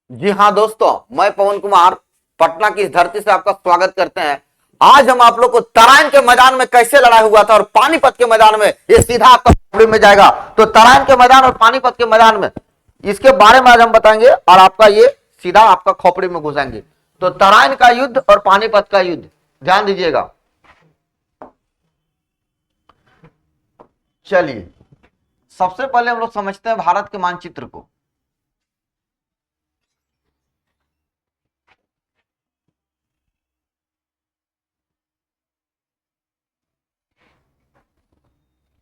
जी हाँ दोस्तों, मैं पवन कुमार पटना की इस धरती से आपका स्वागत करते हैं। आज हम आप लोग को तराइन के मैदान में कैसे लड़ाई हुआ था और पानीपत के मैदान में ये सीधा आपका खोपड़ी में जाएगा। तो तराइन के मैदान और पानीपत के मैदान में इसके बारे में आज हम बताएंगे और आपका ये सीधा आपका खोपड़ी में घुसेंगे। तो तराइन का युद्ध और पानीपत का युद्ध ध्यान दीजिएगा। चलिए, सबसे पहले हम लोग समझते हैं भारत के मानचित्र को।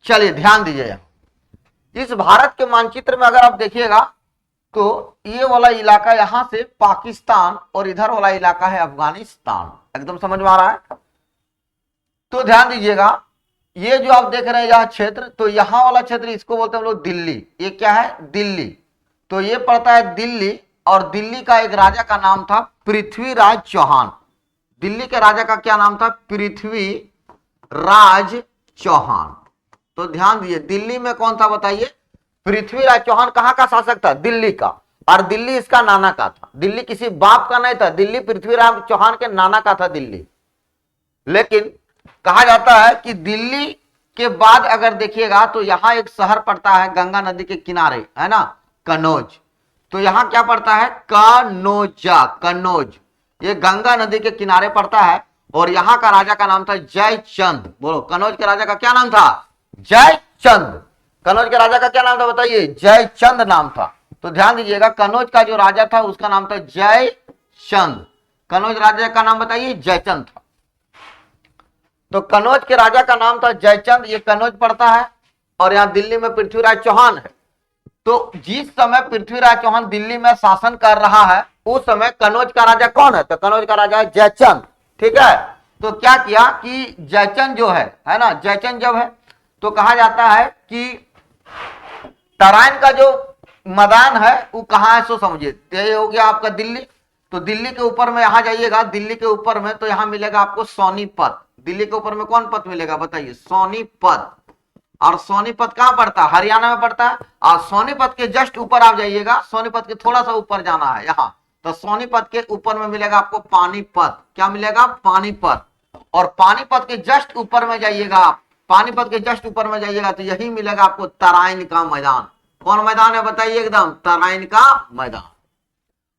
चलिए ध्यान दीजिए, इस भारत के मानचित्र में अगर आप देखिएगा तो ये वाला इलाका यहां से पाकिस्तान और इधर वाला इलाका है अफगानिस्तान। एकदम समझ में आ रहा है? तो ध्यान दीजिएगा, ये जो आप देख रहे हैं यह क्षेत्र, तो यहां वाला क्षेत्र इसको बोलते हैं हम लोग दिल्ली। ये क्या है? दिल्ली। तो ये पड़ता है दिल्ली, और दिल्ली का एक राजा का नाम था पृथ्वीराज चौहान। दिल्ली के राजा का क्या नाम था? पृथ्वीराज चौहान। तो ध्यान दीजिए, दिल्ली में कौन था बताइए? पृथ्वीराज चौहान। कहां का शासक था? दिल्ली का। और दिल्ली इसका नाना का था। दिल्ली किसी बाप का नहीं था, दिल्ली पृथ्वीराज चौहान के नाना का था दिल्ली। लेकिन कहा जाता है कि दिल्ली के बाद अगर देखिएगा तो यहां एक शहर पड़ता है गंगा नदी के किनारे, है ना, कन्नौज। तो यहां क्या पड़ता है? कन्नौजा, कन्नौज। ये गंगा नदी के किनारे पड़ता है। और यहां का राजा का नाम था जयचंद। बोलो, कन्नौज के राजा का क्या नाम था? जयचंद। कन्नौज के राजा का क्या नाम था बताइए? जयचंद नाम था। तो ध्यान दीजिएगा, कन्नौज का जो राजा था उसका नाम था जयचंद। कन्नौज राजा का नाम बताइए? जयचंद था। तो कन्नौज के राजा का नाम था जयचंद। ये कन्नौज पड़ता है और यहां दिल्ली में पृथ्वीराज चौहान है। तो जिस समय पृथ्वीराज चौहान दिल्ली में शासन कर रहा है उस समय कन्नौज का राजा कौन है? तो कन्नौज का राजा है जयचंद। ठीक है। तो क्या किया कि जयचंद जो है ना, जयचंद जब है तो कहा जाता है कि तराइन का जो मैदान है वो कहां है सो समझिए। ये हो गया आपका दिल्ली। तो दिल्ली के ऊपर में यहां जाइएगा, दिल्ली के ऊपर में तो यहां मिलेगा आपको सोनीपत। दिल्ली के ऊपर में कौन पद मिलेगा बताइए? सोनीपत। और सोनीपत कहां पड़ता है? हरियाणा में पड़ता है। और सोनीपत के जस्ट ऊपर आप जाइएगा, सोनीपत के थोड़ा सा ऊपर जाना है यहां, तो सोनीपत के ऊपर में मिलेगा आपको पानीपत। क्या मिलेगा? पानीपत। और पानीपत के जस्ट ऊपर में जाइएगा आप, पानीपत के जस्ट ऊपर में जाइएगा तो यही मिलेगा आपको तराइन का मैदान। कौन मैदान है बताइए? एकदम तराइन का मैदान।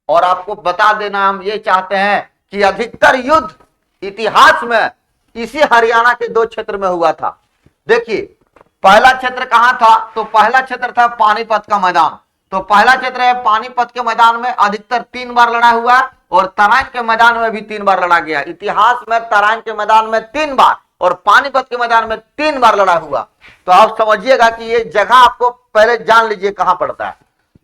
और आपको बता देना, हम ये चाहते हैं कि अधिकतर युद्ध इतिहास में इसी हरियाणा के दो क्षेत्र में हुआ था। देखिए, पहला क्षेत्र कहां था? तो पहला क्षेत्र था पानीपत का मैदान। तो पहला क्षेत्र है पानीपत के मैदान में अधिकतर 3 बार लड़ा हुआ, और तराइन के मैदान में भी 3 बार लड़ा गया। इतिहास में तराइन के मैदान में 3 बार और पानीपत के मैदान में 3 बार लड़ा हुआ। तो आप समझिएगा कि ये जगह आपको पहले जान लीजिए कहां पड़ता है।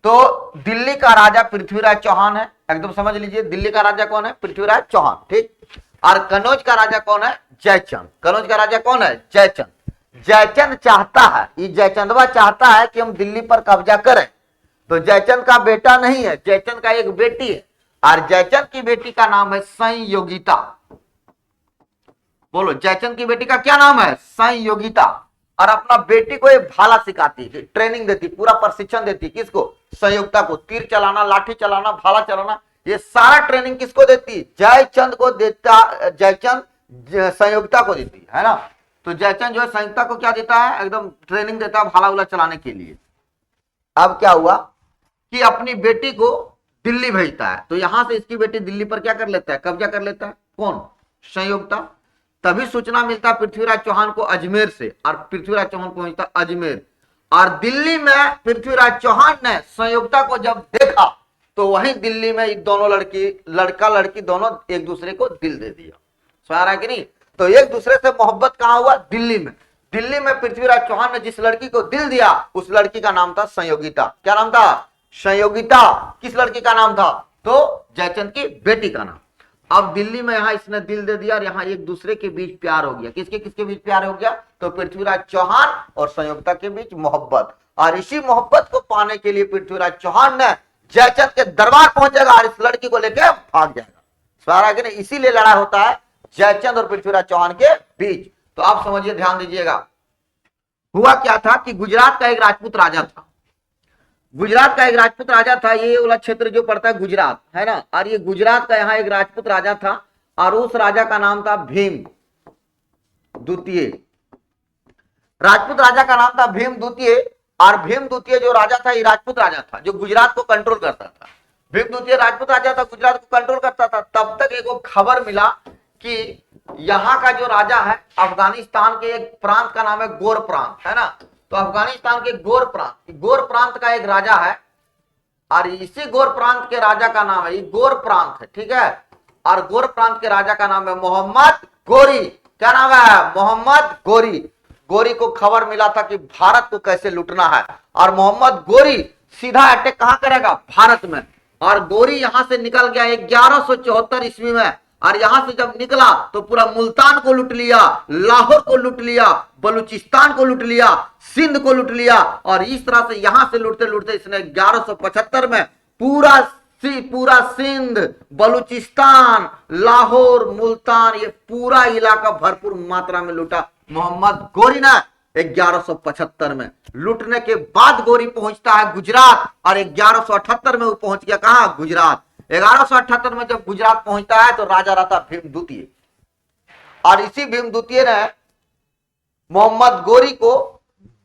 तो दिल्ली का राजा पृथ्वीराज चौहान है। एकदम समझ लीजिए, दिल्ली का राजा कौन है? पृथ्वीराज चौहान। ठीक। और कन्नौज का राजा कौन है? जयचंद। कन्नौज का राजा कौन है? जयचंद। जयचंद चाहता है, ये जयचंदवा चाहता है कि हम दिल्ली पर कब्जा करें। तो जयचंद का बेटा नहीं है, जयचंद का एक बेटी है। और जयचंद की बेटी का नाम है संयोगिता। बोलो, जयचंद की बेटी का क्या नाम है? संयोगिता। और अपना बेटी को एक भाला सिखाती, ट्रेनिंग देती, पूरा प्रशिक्षण देती। किसको? संयोगिता को। तीर चलाना, लाठी चलाना, भाला चलाना, ये सारा ट्रेनिंग किसको देती? जयचंद को देता। जयचंद संयोगिता को देती है ना। तो जयचंद जो है संयोगिता को क्या देता है? एकदम ट्रेनिंग देता है भाला उला चलाने के लिए। अब क्या हुआ कि अपनी बेटी को दिल्ली भेजता है। तो यहां से इसकी बेटी दिल्ली पर क्या कर लेता है? कब्जा कर लेता है। कौन? संयोगिता। तभी सूचना मिलता पृथ्वीराज चौहान को अजमेर से, और पृथ्वीराज चौहान पहुंचता अजमेर। और दिल्ली में पृथ्वीराज चौहान ने संयोगिता को जब देखा तो वहीं दिल्ली में दोनों लड़का लड़की दोनों एक दूसरे को दिल दे दिया। सवारा कि नहीं? तो एक दूसरे से मोहब्बत कहां हुआ? दिल्ली में। दिल्ली में पृथ्वीराज चौहान ने जिस लड़की को दिल दिया उस लड़की का नाम था संयोगिता। क्या नाम था? संयोगिता। किस लड़की का नाम था? तो जयचंद की बेटी का नाम। अब दिल्ली में यहां इसने दिल दे दिया और यहां एक दूसरे के बीच प्यार हो गया। किसके किसके बीच प्यार हो गया? तो पृथ्वीराज चौहान और संयोगिता के बीच मोहब्बत। और इसी मोहब्बत को पाने के लिए पृथ्वीराज चौहान ने जयचंद के दरबार पहुंचेगा और इस लड़की को लेकर भाग जाएगा। सारा कि नहीं? इसीलिए लड़ाई होता है जयचंद और पृथ्वीराज चौहान के बीच। तो आप समझिए, ध्यान दीजिएगा, हुआ क्या था कि गुजरात का एक राजपूत राजा था। गुजरात का एक राजपूत राजा था, ये वाला क्षेत्र जो पड़ता है गुजरात है ना, और ये गुजरात का यहाँ एक राजपूत राजा था और उस राजा का नाम था भीम द्वितीय। राजपूत राजा का नाम था भीम द्वितीय। और भीम द्वितीय जो राजा था ये राजपूत राजा था जो गुजरात को कंट्रोल करता था। भीम द्वितीय राजपूत राजा था, गुजरात को कंट्रोल करता था। तब तक एक खबर मिला कि यहाँ का जो राजा है अफगानिस्तान के एक प्रांत का नाम है गोर प्रांत, है ना। तो अफगानिस्तान के गोर प्रांत का एक राजा है और इसी गोर प्रांत के राजा का नाम है, ये गोर प्रांत है, ठीक है। और गोर प्रांत के राजा का नाम है मोहम्मद गोरी। क्या नाम है? मोहम्मद गोरी। गोरी को खबर मिला था कि भारत को कैसे लूटना है और मोहम्मद गोरी सीधा अटैक कहां करेगा? भारत में। और गोरी यहां से निकल गया 1174 ईस्वी में और यहां से जब निकला तो पूरा मुल्तान को लूट लिया, लाहौर को लूट लिया, बलूचिस्तान को लूट लिया, सिंध को लूट लिया। और इस तरह से यहां से लूटते लूटते इसने 1175 में पूरा सिंध, बलूचिस्तान, लाहौर, मुल्तान, ये पूरा इलाका भरपूर मात्रा में लूटा मोहम्मद गोरी ने 1175 में। लूटने के बाद गोरी पहुंचता है गुजरात और 1178 में वो पहुंच गया कहां? गुजरात। 1178 में जब गुजरात पहुंचता है तो राजा रहता भीम द्वितीय। और इसी भीम द्वितीय ने मोहम्मद गोरी को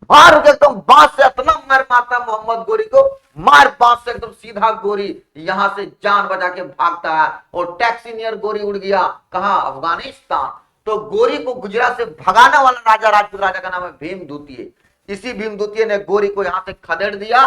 मार के एकदम बांस से इतना मार मारता मोहम्मद गोरी को, मार बांस से एकदम सीधा गोरी यहां से जान बचा के भागता है और टैक्सी नियर गोरी उड़ गया कहां? अफगानिस्तान। तो गोरी को गुजरात से भगाने वाला राजा, राजपूत राजा का नाम है भीम द्वितीय। इसी भीम द्वितीय ने गोरी को यहां से खदेड़ दिया।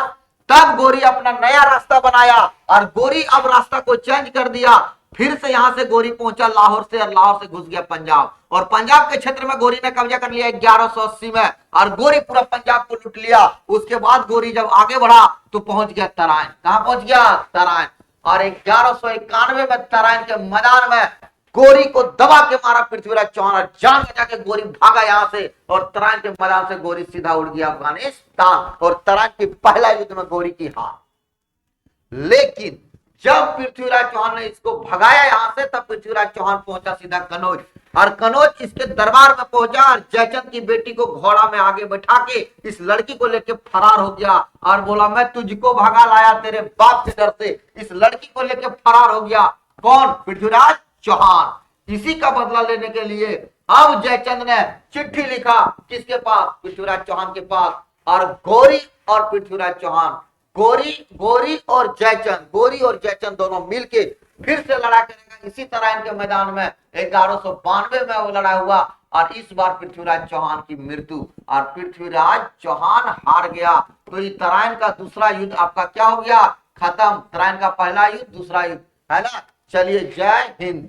तब गोरी अपना नया रास्ता बनाया और गोरी अब रास्ता को चेंज कर दिया। फिर से यहां से गोरी पहुंचा लाहौर से और लाहौर से घुस गया पंजाब और पंजाब के क्षेत्र में गोरी ने कब्जा कर लिया 1180 में और गोरी पूरा पंजाब को लूट लिया। उसके बाद गोरी जब आगे बढ़ा तो पहुंच गया तराइन। कहां पहुंच गया? तराइन। और 1191 में तराइन के मैदान में गोरी को दबा के मारा पृथ्वीराज चौहान, जान बचा के गोरी भागा यहां से और तराइन के मैदान से गोरी सीधा उड़ गया अफगानिस्तान और तराइन के पहला युद्ध में गोरी की हार। लेकिन जब पृथ्वीराज चौहान ने इसको भगाया यहां से तब पृथ्वीराज चौहान पहुंचा सीधा कनौज और कनौज इसके दरबार में पहुंचा और जयचंद की बेटी को घोड़ा में आगे बैठा के इस लड़की को लेके फरार हो गया और बोला मैं तुझको भगा लाया तेरे बाप के डर से। इस लड़की को लेके फरार हो गया कौन? पृथ्वीराज चौहान। इसी का बदला लेने के लिए अब जयचंद ने चिट्ठी लिखा किसके पास? पृथ्वीराज चौहान के पास। और गोरी और पृथ्वीराज चौहान, गोरी और जयचंद दोनों मिलके फिर से लड़ा करेगा इसी तराइन के मैदान में। 1192 में वो लड़ा हुआ और इस बार पृथ्वीराज चौहान की मृत्यु और पृथ्वीराज चौहान हार गया। तो ये तराइन का दूसरा युद्ध आपका क्या हो गया? खत्म। तराइन का पहला युद्ध, दूसरा युद्ध, है ना। चलिए, जय हिंद।